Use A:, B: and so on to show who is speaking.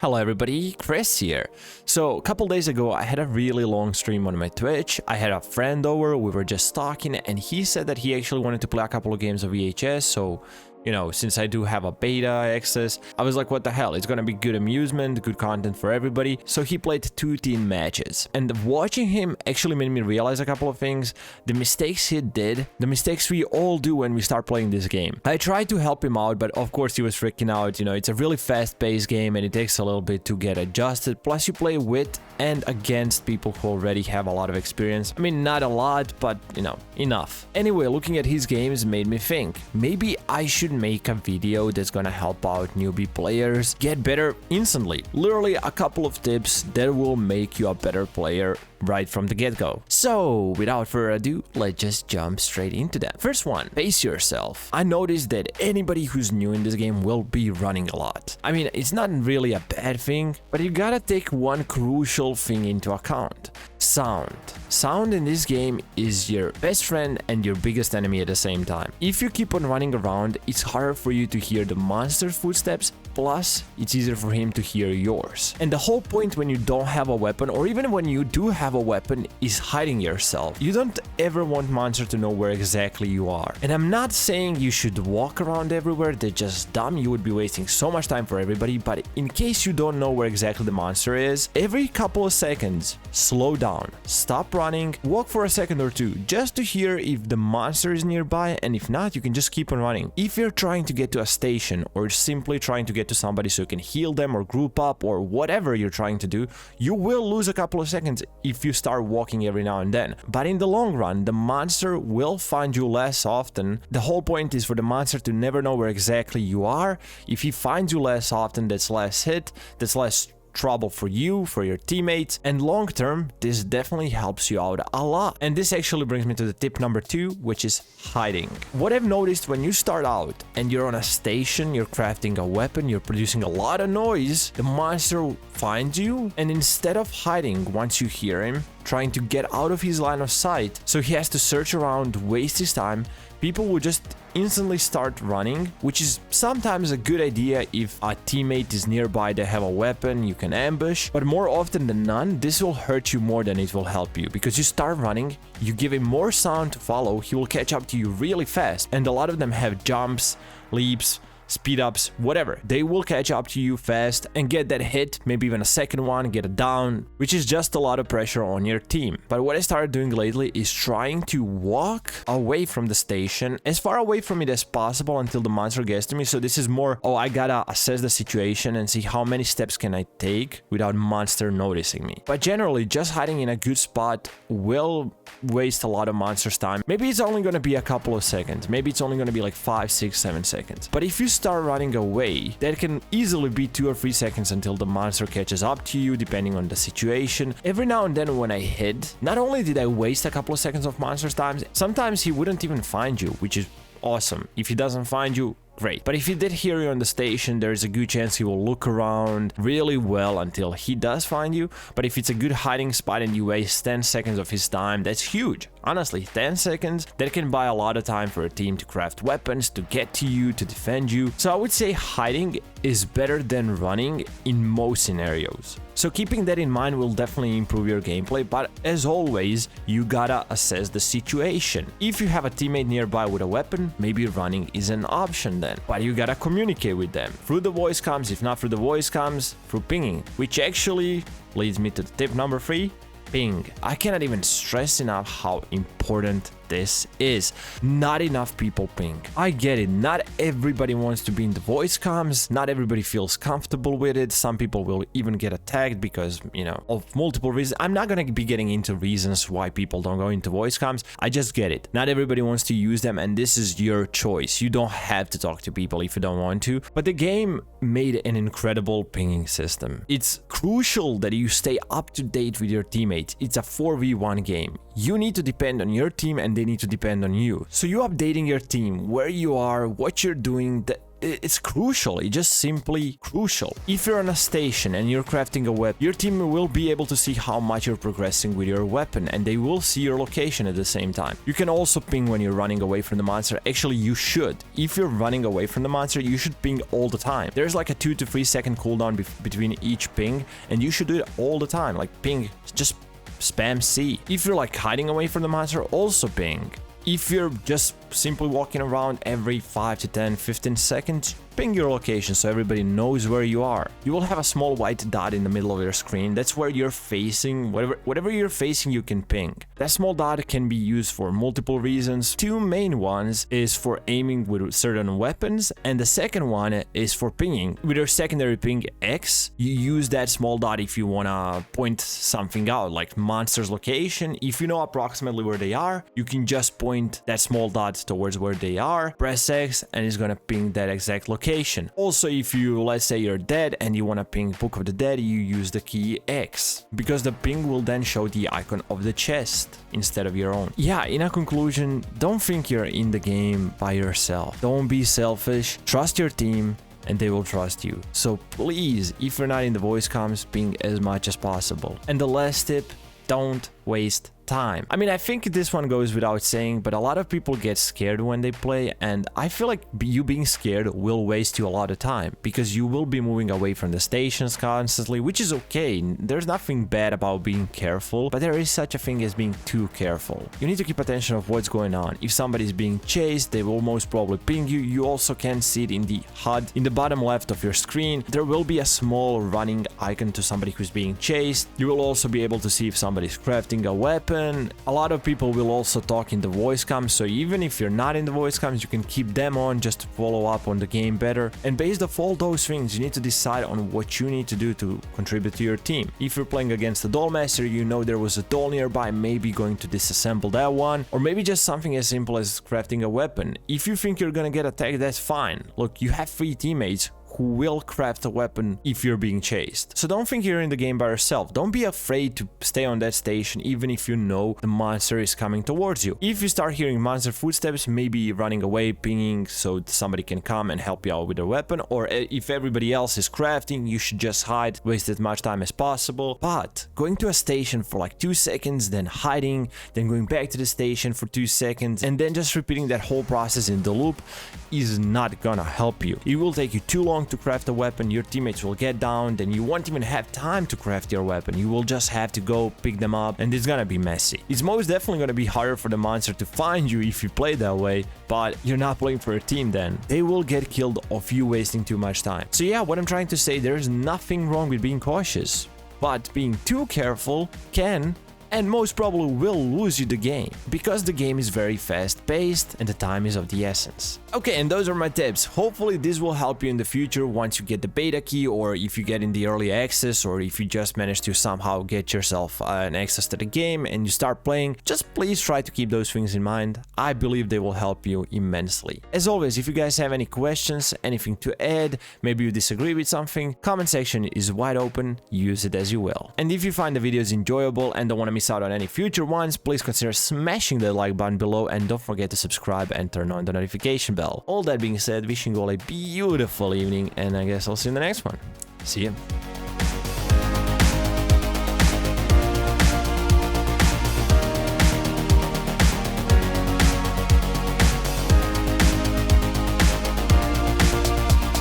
A: Hello everybody, Chris here. So a couple days ago I had a really long stream on my Twitch. I had a friend over, we were just talking, and he said that he actually wanted to play a couple of games of VHS, so since I do have a beta access, I was like, what the hell, it's gonna be good amusement, good content for everybody. So he played 2 team matches, and watching him actually made me realize a couple of things. The mistakes he did, the mistakes we all do when we start playing this game. I tried to help him out, but of course he was freaking out. It's a really fast-paced game and it takes a little bit to get adjusted. Plus you play with and against people who already have a lot of experience. I mean, not a lot, but enough. Anyway, looking at his games made me think, maybe I should make a video that's gonna help out newbie players get better instantly. Literally a couple of tips that will make you a better player right from the get-go. So without further ado, let's just jump straight into that. First one, pace yourself. I noticed that anybody who's new in this game will be running a lot. I mean, it's not really a bad thing, but you gotta take one crucial thing into account. Sound. Sound in this game is your best friend and your biggest enemy at the same time. If you keep on running around, it's harder for you to hear the monster's footsteps, plus it's easier for him to hear yours. And the whole point when you don't have a weapon, or even when you do have a weapon, is hiding yourself. You don't ever want monster to know where exactly you are. And I'm not saying you should walk around everywhere, that's just dumb, you would be wasting so much time for everybody, but in case you don't know where exactly the monster is, every couple of seconds, slow down, stop running, walk for a second or two, just to hear if the monster is nearby, and if not, you can just keep on running. If you're trying to get to a station, or simply trying to get to somebody so you can heal them or group up, or whatever you're trying to do, you will lose a couple of seconds if you start walking every now and then. But in the long run, the monster will find you less often. The whole point is for the monster to never know where exactly you are. If he finds you less often, that's less hit, that's less trouble for you, for your teammates, and long term this definitely helps you out a lot. And this actually brings me to the tip number 2, which is hiding. What I've noticed, when you start out and you're on a station, you're crafting a weapon, you're producing a lot of noise, the monster finds you, and instead of hiding once you hear him, trying to get out of his line of sight, so he has to search around, waste his time, people will just instantly start running, which is sometimes a good idea if a teammate is nearby, they have a weapon, you can ambush, but more often than none, this will hurt you more than it will help you, because you start running, you give him more sound to follow, he will catch up to you really fast, and a lot of them have jumps, leaps, speed ups, whatever. They will catch up to you fast and get that hit, maybe even a second one, get a down, which is just a lot of pressure on your team. But what I started doing lately is trying to walk away from the station, as far away from it as possible until the monster gets to me. So this is more, oh, I gotta assess the situation and see how many steps can I take without monster noticing me. But generally, just hiding in a good spot will waste a lot of monster's time. Maybe it's only gonna be a couple of seconds, maybe it's only gonna be like 5, 6, 7 seconds. But if you start running away, that can easily be 2 or 3 seconds until the monster catches up to you, depending on the situation. Every now and then when I hid, not only did I waste a couple of seconds of monster's time, sometimes he wouldn't even find you, which is awesome. If he doesn't find you, great. But if he did hear you on the station, there's a good chance he will look around really well until he does find you. But if it's a good hiding spot and you waste 10 seconds of his time, that's huge. Honestly, 10 seconds, that can buy a lot of time for a team to craft weapons, to get to you, to defend you. So I would say hiding is better than running in most scenarios. So keeping that in mind will definitely improve your gameplay, but as always, you gotta assess the situation. If you have a teammate nearby with a weapon, maybe running is an option then, but you gotta communicate with them. Through the voice comms, if not through the voice comms, through pinging, which actually leads me to tip number 3, ping. I cannot even stress enough how important this is. Not enough people ping. I get it, not everybody wants to be in the voice comms, not everybody feels comfortable with it, some people will even get attacked because, of multiple reasons. I'm not gonna be getting into reasons why people don't go into voice comms, I just get it. Not everybody wants to use them, and this is your choice. You don't have to talk to people if you don't want to, but the game made an incredible pinging system. It's crucial that you stay up to date with your teammates. It's a 4v1 game. You need to depend on your team and they need to depend on you. So you updating your team, where you are, what you're doing, it's crucial. It's just simply crucial. If you're on a station and you're crafting a weapon, your team will be able to see how much you're progressing with your weapon, and they will see your location at the same time. You can also ping when you're running away from the monster. Actually, you should. If you're running away from the monster, you should ping all the time. There's like a 2 to 3 second cooldown between each ping, and you should do it all the time. Like ping, just spam C. If you're like hiding away from the monster, also ping. If you're just simply walking around every 5 to 10, 15 seconds, ping your location so everybody knows where you are. You will have a small white dot in the middle of your screen. That's where you're facing. Whatever you're facing, you can ping. That small dot can be used for multiple reasons. 2 main ones is for aiming with certain weapons, and the second one is for pinging. With your secondary ping X, you use that small dot if you wanna point something out, like monster's location. If you know approximately where they are, you can just point that small dot towards where they are, press X, and it's gonna ping that exact location. Also, if you, let's say you're dead and you want to ping Book of the Dead, you use the key X, because the ping will then show the icon of the chest instead of your own. Yeah, in a conclusion, don't think you're in the game by yourself. Don't be selfish, trust your team, and they will trust you. So please, if you're not in the voice comms, ping as much as possible. And the last tip, don't waste time. I mean, I think this one goes without saying, but a lot of people get scared when they play, and I feel like you being scared will waste you a lot of time, because you will be moving away from the stations constantly, which is okay. There's nothing bad about being careful, but there is such a thing as being too careful. You need to keep attention of what's going on. If somebody's being chased, they will most probably ping you. You also can see it in the HUD in the bottom left of your screen. There will be a small running icon to somebody who's being chased. You will also be able to see if somebody's crafting a weapon. A lot of people will also talk in the voice comms, so even if you're not in the voice comms, you can keep them on just to follow up on the game better. And based off all those things, you need to decide on what you need to do to contribute to your team. If you're playing against a doll master, you know there was a doll nearby, maybe going to disassemble that one, or maybe just something as simple as crafting a weapon. If you think you're gonna get attacked, that's fine. Look, you have 3 teammates who will craft a weapon if you're being chased. So don't think you're in the game by yourself. Don't be afraid to stay on that station even if you know the monster is coming towards you. If you start hearing monster footsteps, maybe running away, pinging so somebody can come and help you out with a weapon, or if everybody else is crafting, you should just hide, waste as much time as possible. But going to a station for like 2 seconds, then hiding, then going back to the station for 2 seconds, and then just repeating that whole process in the loop is not gonna help you. It will take you too long to craft a weapon, your teammates will get down, then you won't even have time to craft your weapon. You will just have to go pick them up, and it's gonna be messy. It's most definitely gonna be harder for the monster to find you if you play that way, but you're not playing for a team then. They will get killed of you wasting too much time. So yeah, what I'm trying to say, there's nothing wrong with being cautious, but being too careful can and most probably will lose you the game, because the game is very fast paced and the time is of the essence. Okay, and those are my tips. Hopefully this will help you in the future once you get the beta key, or if you get in the early access, or if you just manage to somehow get yourself an access to the game and you start playing. Just please try to keep those things in mind. I believe they will help you immensely. As always, if you guys have any questions, anything to add, maybe you disagree with something, comment section is wide open, use it as you will. And if you find the videos enjoyable and don't want to miss out on any future ones, please consider smashing the like button below, and don't forget to subscribe and turn on the notification bell. All that being said, wishing you all a beautiful evening, and I guess I'll see you in the next one. See ya.